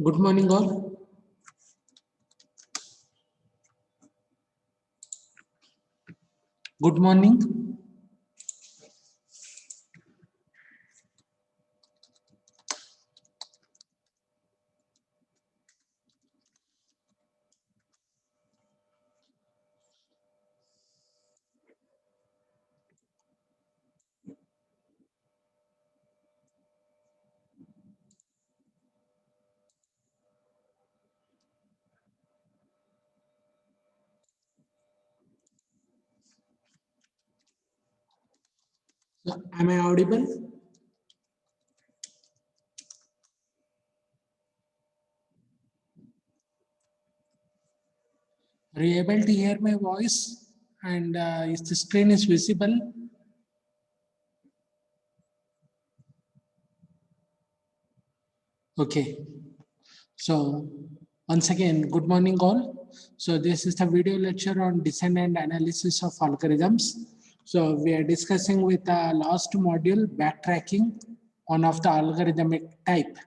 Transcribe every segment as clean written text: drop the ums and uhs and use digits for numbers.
Good morning, all. Good morning. So, am I audible? Are you able to hear my voice? And is the screen is visible? Okay. So, once again, good morning, all. So, this is the video lecture on design and analysis of algorithms. So, we are discussing with the last module backtracking, one of the algorithmic type.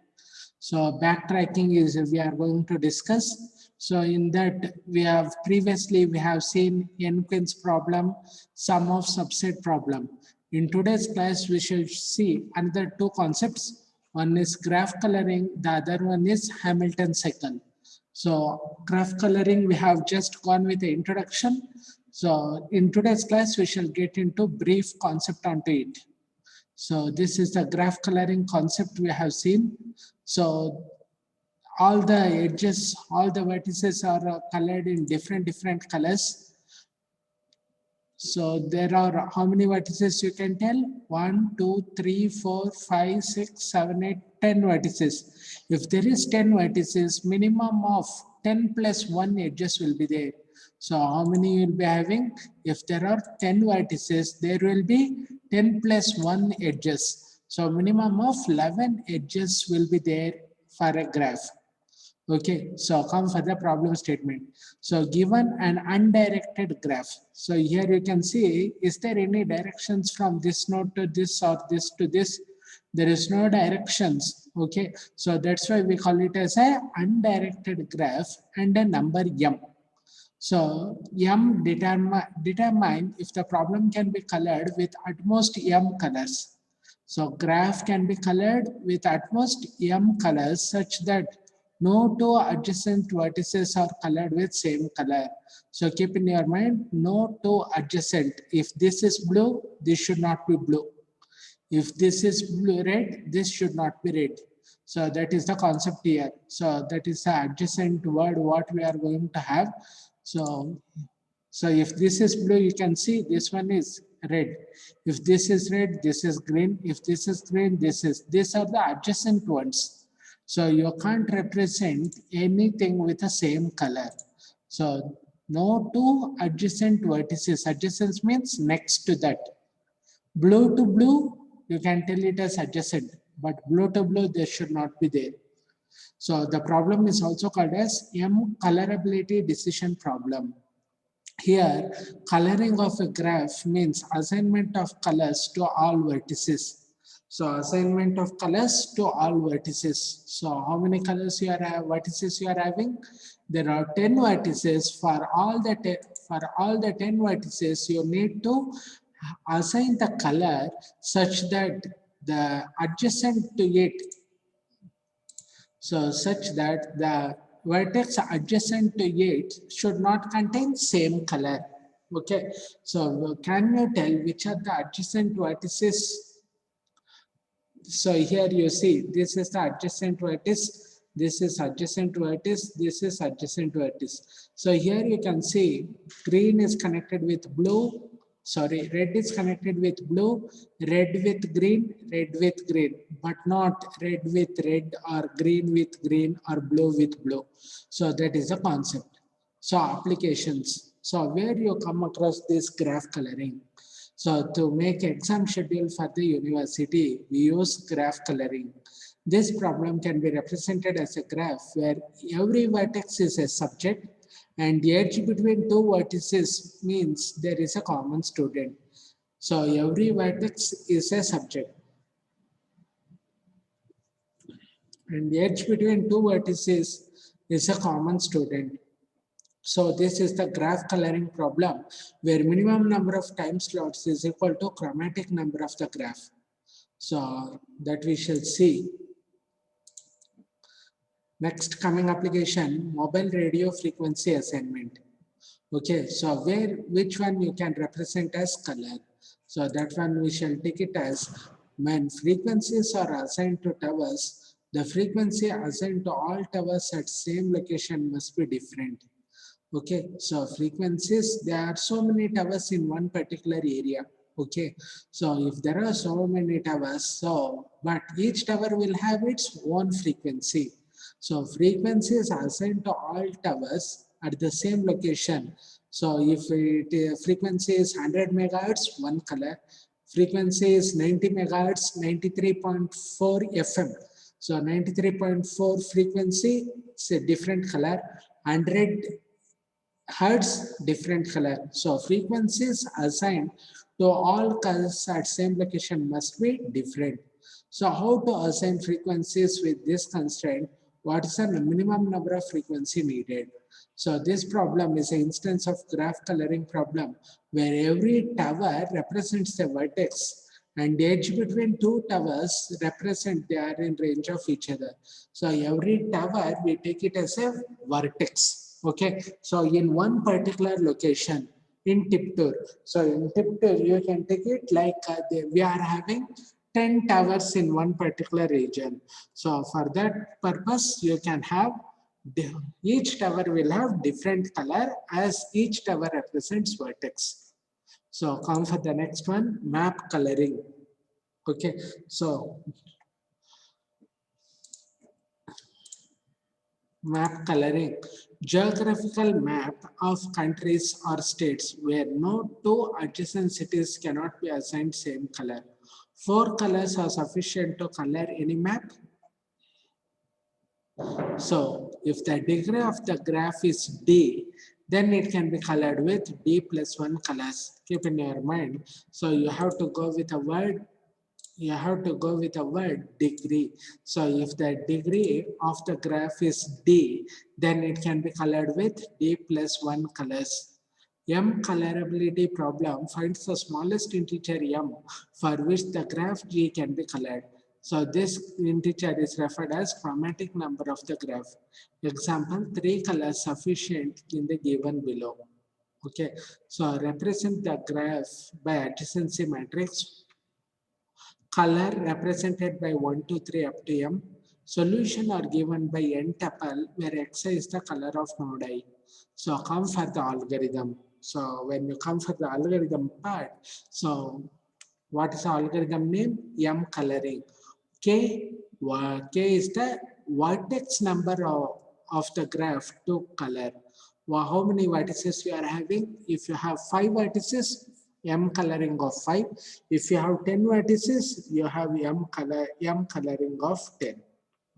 So backtracking is we are going to discuss. So in that we have seen n-quins problem, sum of subset problem. In today's class, we shall see another two concepts. One is graph coloring, the other one is Hamiltonian cycle. So graph coloring, we have just gone with the introduction. So in today's class, we shall get into brief concept onto it. So this is the graph coloring concept we have seen. So all the edges, all the vertices are colored in different colors. So there are how many vertices you can tell? 1, 2, 3, 4, 5, 6, 7, 8, 10 vertices. If there is 10 vertices, minimum of 10 plus 1 edges will be there. So how many you will be having? If there are 10 vertices, there will be 10 plus 1 edges. So minimum of 11 edges will be there for a graph. Okay, so come for the problem statement. So given an undirected graph. So here you can see, is there any directions from this node to this or this to this? There is no directions. Okay, so that's why we call it as a undirected graph and a number m. So m determine if the problem can be colored with at most m colors. So graph can be colored with at most m colors such that no two adjacent vertices are colored with same color. So keep in your mind, no two adjacent. If this is blue, this should not be blue. If this is blue red, this should not be red. So that is the concept here. So that is the adjacent word what we are going to have. So if this is blue, you can see this one is red. If this is red, this is green. If this is green, these are the adjacent ones. So you can't represent anything with the same color. So no two adjacent vertices. Adjacent means next to that. Blue to blue, you can tell it as adjacent, but blue to blue, they should not be there. So the problem is also called as colorability decision problem. Here, coloring of a graph means assignment of colors to all vertices. So assignment of colors to all vertices. So how many colors you are vertices you are having? There are 10 vertices. For all the 10 vertices, you need to assign the color such that the adjacent to it, so such that the vertex adjacent to it should not contain same color. Okay, so can you tell which are the adjacent vertices? So here you see, this is the adjacent vertex, this is adjacent vertex, this is adjacent vertex. So here you can see green is connected with blue, sorry, red is connected with blue, red with green, but not red with red or green with green or blue with blue. So that is the concept. So applications. So where you come across this graph coloring. So to make exam schedule for the university, we use graph coloring. This problem can be represented as a graph where every vertex is a subject and the edge between two vertices means there is a common student. So every vertex is a subject. and the edge between two vertices is a common student. So this is the graph coloring problem where minimum number of time slots is equal to chromatic number of the graph. So that we shall see. Next coming application, mobile radio frequency assignment. Okay, so which one you can represent as color? So that one we shall take it as when frequencies are assigned to towers, the frequency assigned to all towers at same location must be different. Okay, so frequencies, there are so many towers in one particular area. Okay, so if there are so many towers, so but each tower will have its own frequency. So frequency is assigned to all towers at the same location. So if frequency is 100 megahertz, one color. Frequency is 90 megahertz, 93.4 FM. So 93.4 frequency is a different color. 100 hertz, different color. So frequencies assigned to all colors at same location must be different. So how to assign frequencies with this constraint? What is the minimum number of frequency needed? So this problem is an instance of graph coloring problem where every tower represents a vertex and the edge between two towers represent they are in range of each other. So every tower we take it as a vertex. Okay, so in one particular location in Tiptur, so in Tiptur you can take it like we are having 10 towers in one particular region. So for that purpose you can have each tower will have different color as each tower represents vertex. So come for the next one, map coloring. Okay, so map coloring, geographical map of countries or states where no two adjacent cities cannot be assigned same color. Four colors are sufficient to color any map. So if the degree of the graph is D, then it can be colored with D plus 1 colors. Keep in your mind. So you have to go with a word degree. So if the degree of the graph is D, then it can be colored with D plus 1 colors. M colorability problem finds the smallest integer m for which the graph G can be colored. So this integer is referred as chromatic number of the graph. Example, 3 colors sufficient in the given below. Okay, so represent the graph by adjacency matrix. Color represented by 1, 2, 3 up to m. Solution are given by n tuple where xi is the color of node I. So come for the algorithm. So when you come for the algorithm part, so what is the algorithm name? M coloring. K is the vertex number of the graph to color. How many vertices you are having? If you have 5 vertices, M coloring of 5. If you have 10 vertices, you have M coloring of 10.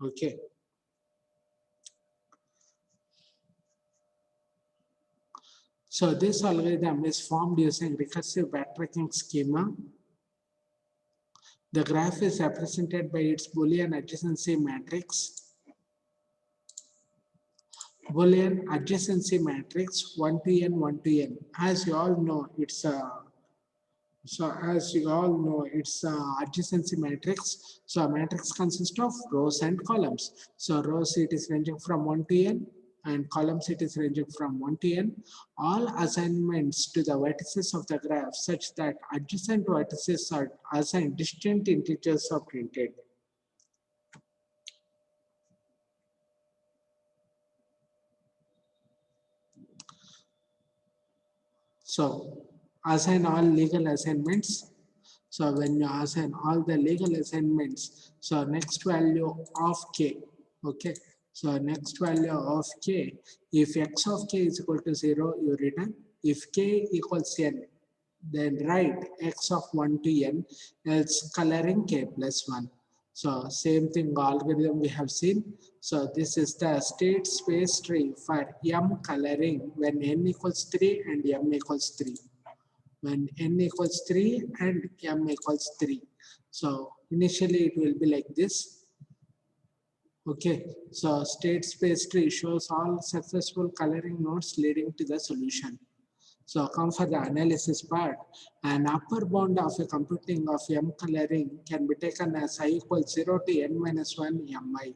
Okay. So this algorithm is formed using recursive backtracking schema. The graph is represented by its Boolean adjacency matrix. Boolean adjacency matrix 1 to n, 1 to n. As you all know, it's a adjacency matrix. So a matrix consists of rows and columns. So rows it is ranging from 1 to n and columns it is ranging from 1 to n. All assignments to the vertices of the graph such that adjacent vertices are assigned distinct integers are printed. So assign all legal assignments. So when you assign all the legal assignments, so next value of k, okay. So next value of k, if x of k is equal to 0, you return. If k equals n, then write x of 1 to n, else coloring k plus 1. So same thing algorithm we have seen. So this is the state space tree for m coloring when n equals 3 and m equals 3. When n equals 3 and m equals 3. So initially it will be like this. Okay, so state space tree shows all successful coloring nodes leading to the solution. So come for the analysis part. An upper bound of a computing of m coloring can be taken as I equals 0 to n minus 1 mi.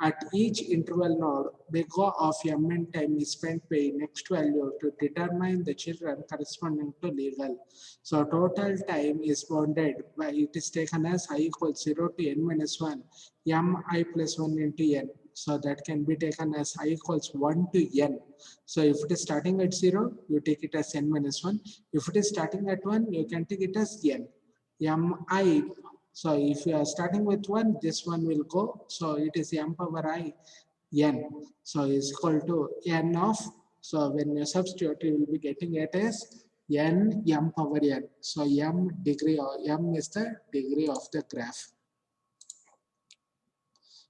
At each interval node, big O of mn time is spent paying next value to determine the children corresponding to legal. So total time is bounded by it is taken as I equals 0 to n minus 1 mi plus 1 into n. So that can be taken as I equals 1 to n. So if it is starting at 0, you take it as n minus 1. If it is starting at 1, you can take it as n. Mi. So if you are starting with 1, this one will go. So it is m power I n. So is equal to n of, so when you substitute, you will be getting it as n m power n. So m degree, or m is the degree of the graph.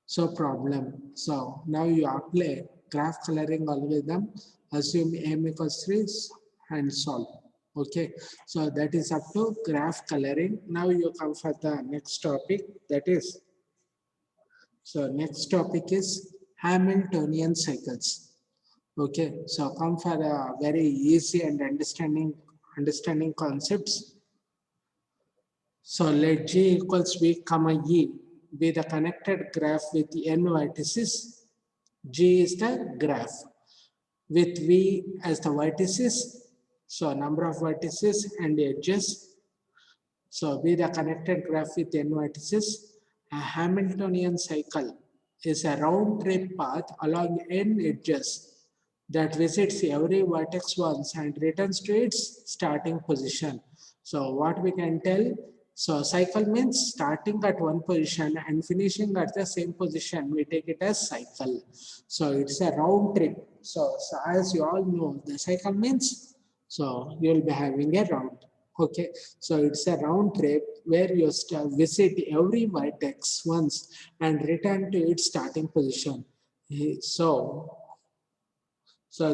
So problem. So now you apply graph coloring algorithm, assume m equals 3 and solve. Okay, so that is up to graph coloring. Now you come for the next topic, that is, so next topic is Hamiltonian cycles. Okay, so come for a very easy and understanding concepts. So let G equals V comma E be the connected graph with n vertices. G is the graph with V as the vertices. So number of vertices and edges. So be the connected graph with n vertices. A Hamiltonian cycle is a round trip path along n edges that visits every vertex once and returns to its starting position. So what we can tell, so cycle means starting at one position and finishing at the same position. We take it as cycle. So it's a round trip. So as you all know, the cycle means, so you will be having a round. Okay, so it's a round trip where you visit every vertex once and return to its starting position. So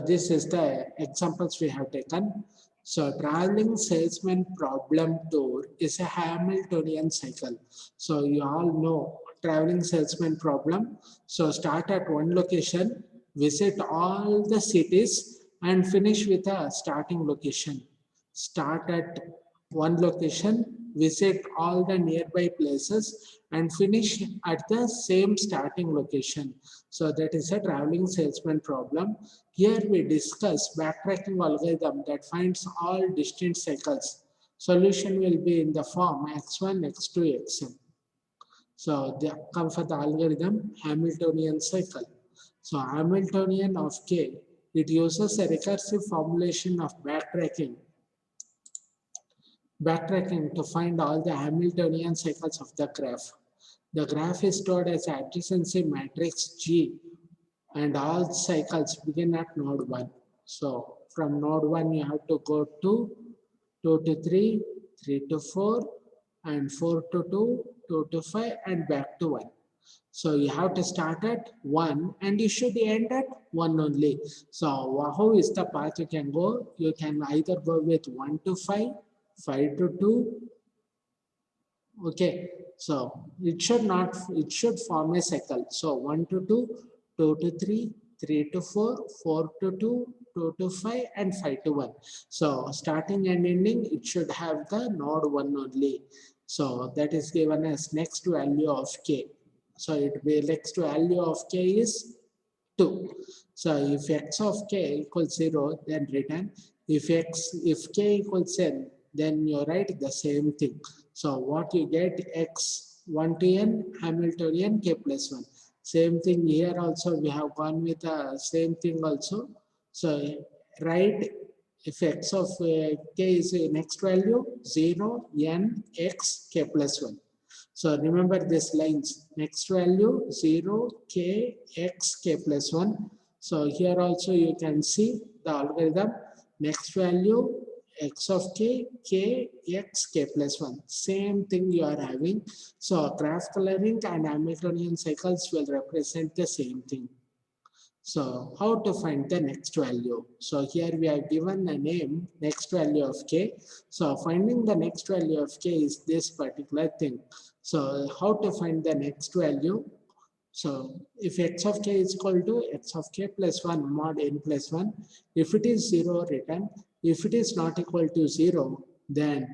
this is the examples we have taken. So traveling salesman problem tour is a Hamiltonian cycle. So you all know traveling salesman problem. So start at one location, visit all the cities and finish with a starting location. Start at one location, visit all the nearby places and finish at the same starting location. So that is a traveling salesman problem. Here we discuss backtracking algorithm that finds all distinct cycles. Solution will be in the form x1, x2, xn. So the come for the algorithm Hamiltonian cycle. So Hamiltonian of K, it uses a recursive formulation of backtracking to find all the Hamiltonian cycles of the graph. The graph is stored as adjacency matrix G and all cycles begin at node 1. So from node 1 you have to go to 2 to 3, 3 to 4 and 4 to 2, 2 to 5 and back to 1. So you have to start at 1 and you should end at 1 only. So how is the path you can go? You can either go with 1 to 5, 5 to 2. Okay, so it should form a cycle. So 1 to 2, 2 to 3, 3 to 4, 4 to 2, 2 to 5 and 5 to 1. So starting and ending, it should have the node 1 only. So that is given as next value of k. So it will next value of k is 2. So if x of k equals 0, then return. If k equals n, then you write the same thing. So what you get, x 1 to n Hamiltonian k plus 1. Same thing here also, we have gone with the same thing also. So write if x of k is next value 0 n x k plus 1. So remember this lines, next value 0 k x k plus 1. So here also you can see the algorithm, next value x of k, k, x, k plus 1. Same thing you are having. So graph coloring and Hamiltonian cycles will represent the same thing. So how to find the next value? So here we have given a name, next value of k. So finding the next value of k is this particular thing. So how to find the next value? So if x of k is equal to x of k plus 1 mod n plus 1, if it is 0, return. If it is not equal to 0, then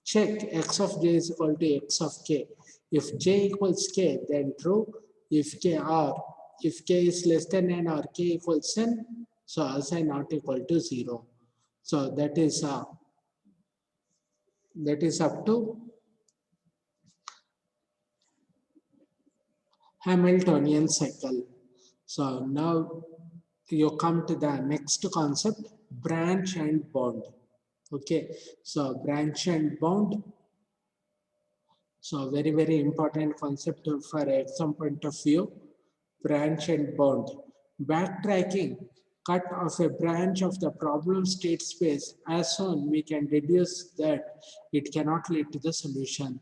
check x of j is equal to x of k. If j equals k, then true. If k is less than n or k equals n, so assign not equal to 0. So that is up to Hamiltonian cycle. So now you come to the next concept, branch and bound. Okay, so branch and bound. So very important concept for exam point of view, branch and bound. Backtracking cut of a branch of the problem state space as soon we can deduce that it cannot lead to the solution.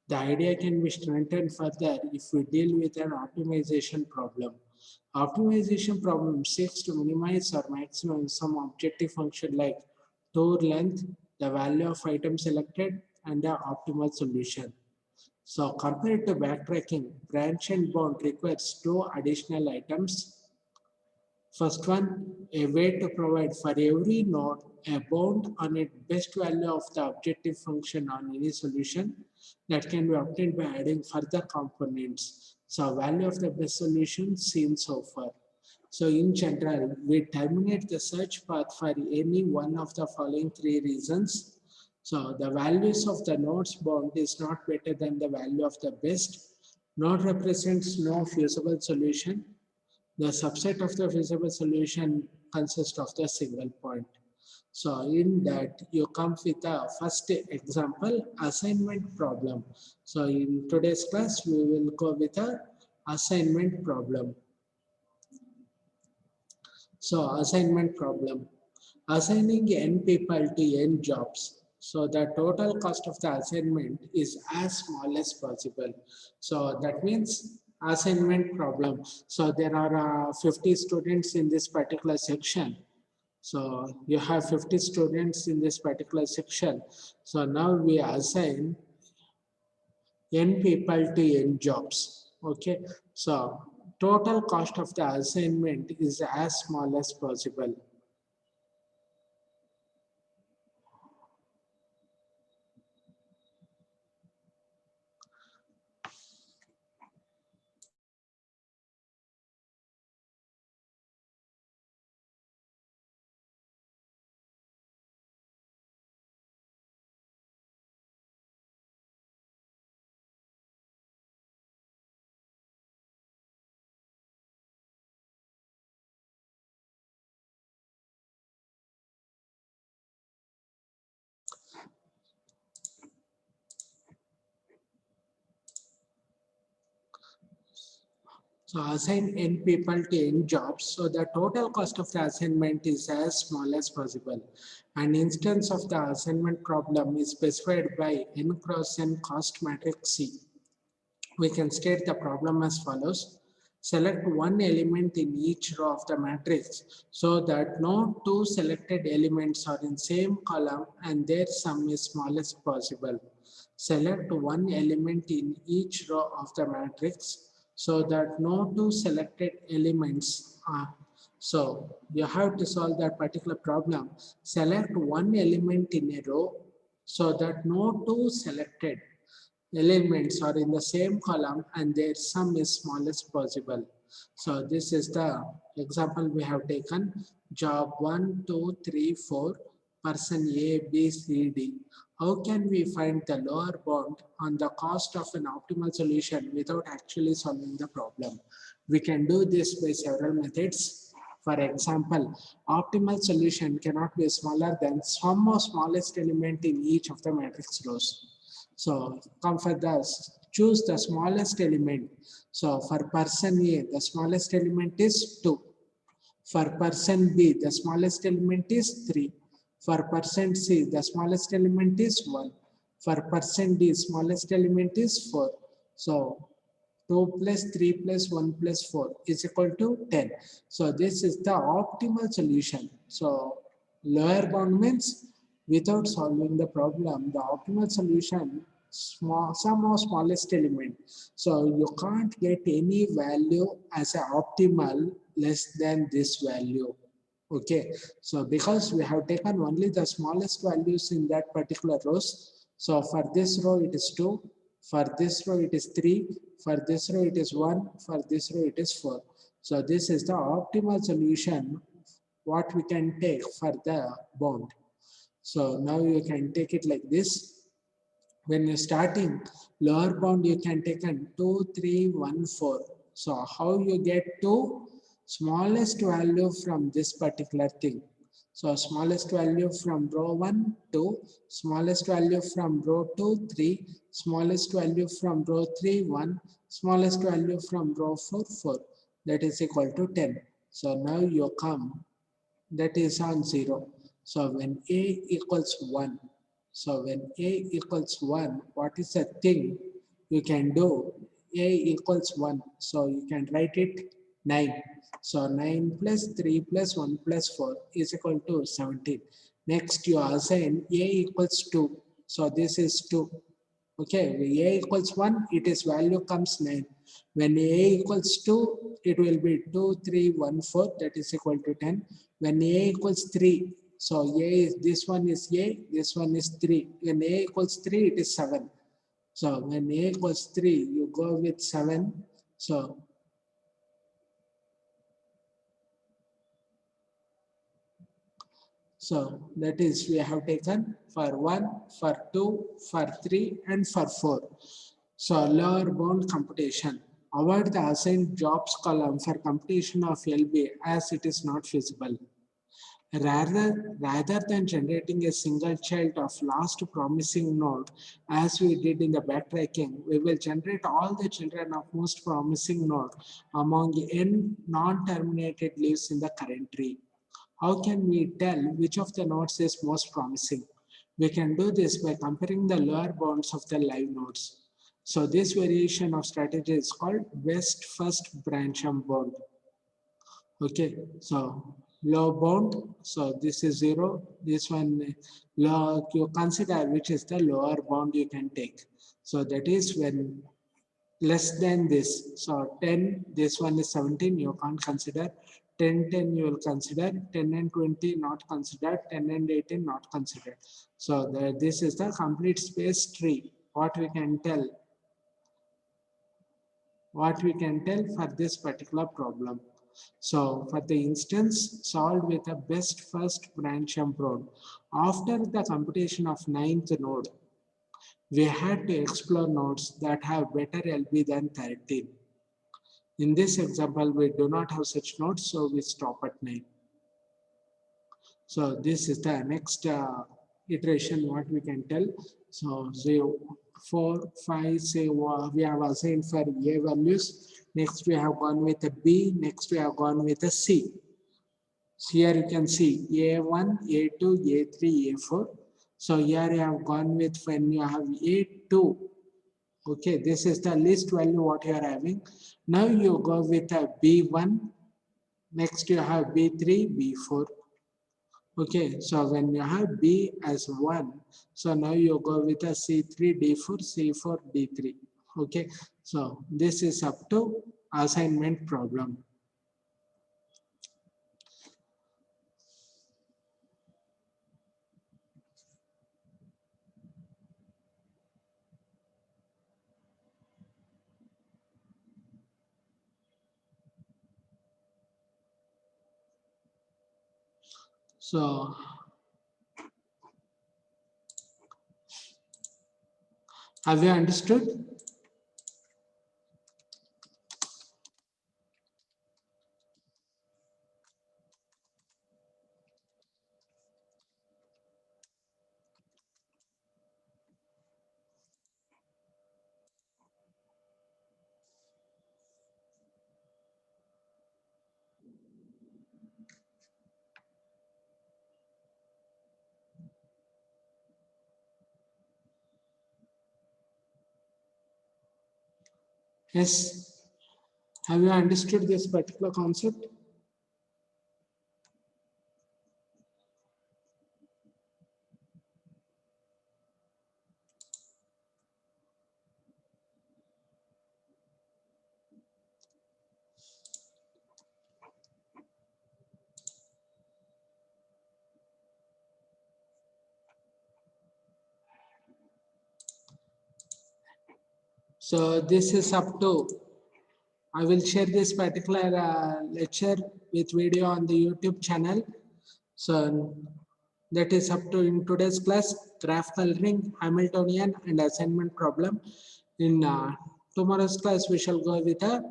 The idea can be strengthened further if we deal with an optimization problem. Optimization problem seeks to minimize or maximize some objective function like tour length, the value of item selected, and the optimal solution. So compared to backtracking, branch and bound requires two additional items. First one, a way to provide for every node a bound on its best value of the objective function on any solution that can be obtained by adding further components. So value of the best solution seen so far. So in general, we terminate the search path for any one of the following three reasons. So the values of the nodes bound is not better than the value of the best. Node represents no feasible solution. The subset of the feasible solution consists of the single point. So in that you come with a first example, assignment problem. So in today's class, we will go with a assignment problem. So assignment problem. Assigning n people to n jobs. So the total cost of the assignment is as small as possible. So that means assignment problem. So there are 50 students in this particular section. So you have 50 students in this particular section. So now we assign n people to n jobs. Okay. So total cost of the assignment is as small as possible. So assign n people to n jobs. So the total cost of the assignment is as small as possible. An instance of the assignment problem is specified by n cross n cost matrix C. We can state the problem as follows. Select one element in each row of the matrix so that no two selected elements are in same column and their sum is smallest possible. Select one element in each row of the matrix so that no two selected elements are. So you have to solve that particular problem. Select one element in a row so that no two selected elements are in the same column and their sum is smallest possible. So this is the example we have taken. Job 1, 2, 3, 4, person A, B, C, D. How can we find the lower bound on the cost of an optimal solution without actually solving the problem? We can do this by several methods. For example, optimal solution cannot be smaller than sum of smallest element in each of the matrix rows. So come for this, choose the smallest element. So for person A, the smallest element is 2. For person B, the smallest element is 3. For person C, the smallest element is 1. For person D, smallest element is 4. So 2 plus 3 plus 1 plus 4 is equal to 10. So this is the optimal solution. So lower bound means without solving the problem, the optimal solution sum of smallest element. So you can't get any value as a optimal less than this value. Okay, so because we have taken only the smallest values in that particular rows, so for this row it is 2, for this row it is 3, for this row it is 1, for this row it is 4. So this is the optimal solution what we can take for the bound. So now you can take it like this. When you're starting lower bound, you can take an 2, 3, 1, 4. So how you get to smallest value from this particular thing? So smallest value from row 1, 2, smallest value from row 2, 3, smallest value from row 3, 1, smallest value from row 4, 4. That is equal to 10. So now you come, that is on 0. So when A equals 1, so when A equals 1, what is the thing you can do? A equals 1, so you can write it 9. So 9 plus 3 plus 1 plus 4 is equal to 17. Next you assign A equals 2, so this is 2. Okay, when A equals 1, it is value comes 9. When A equals 2, it will be 2, 3, 1, 4, that is equal to 10. When A equals 3, so A is, this one is A, this one is 3. When A equals 3, it is 7. So when A equals 3, you go with 7. So that is we have taken for 1, for 2, for 3 and for 4. So lower bound computation. Avoid the assigned jobs column for computation of LB as it is not feasible. Rather than generating a single child of last promising node as we did in the backtracking, we will generate all the children of most promising node among n non-terminated leaves in the current tree. How can we tell which of the nodes is most promising? We can do this by comparing the lower bounds of the live nodes. So this variation of strategy is called best first branch bound. Okay, so low bound, so this is 0. This one, low, you consider which is the lower bound you can take. So that is when less than this. So 10, this one is 17, you can't consider. 10, 10 you will consider. 10 and 20 not considered. 10 and 18 not considered. So this is the complete space tree. What we can tell for this particular problem. So for the instance solved with a best first branch approach, after the computation of ninth node, we had to explore nodes that have better LB than 13. In this example, we do not have such nodes, so we stop at 9. So this is the next iteration, what we can tell. So 0, 4, 5, say we have assigned for A values. Next we have gone with a B. Next we have gone with a C. So here you can see A1, A2, A3, A4. So here you have gone with when you have A2. Okay, this is the least value what you are having. Now you go with a B1. Next you have B3, B4. Okay, so when you have B as 1, so now you go with a C3, D4, C4, D3. Okay, so this is up to assignment problem. So have you understood? Yes. Have you understood this particular concept? So this is up to, I will share this particular lecture with video on the YouTube channel. So that is up to in today's class, graph coloring, Hamiltonian and assignment problem. In tomorrow's class, we shall go with a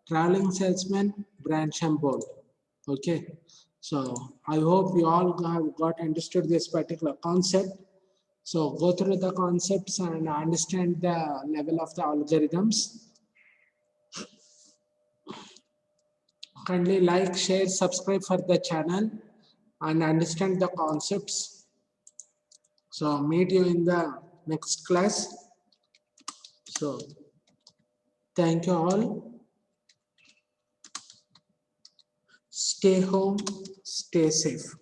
traveling salesman, branch and board. Okay. So I hope you all have got understood this particular concept. So go through the concepts and understand the level of the algorithms. Kindly like, share, subscribe for the channel and understand the concepts. So meet you in the next class. So thank you all. Stay home, stay safe.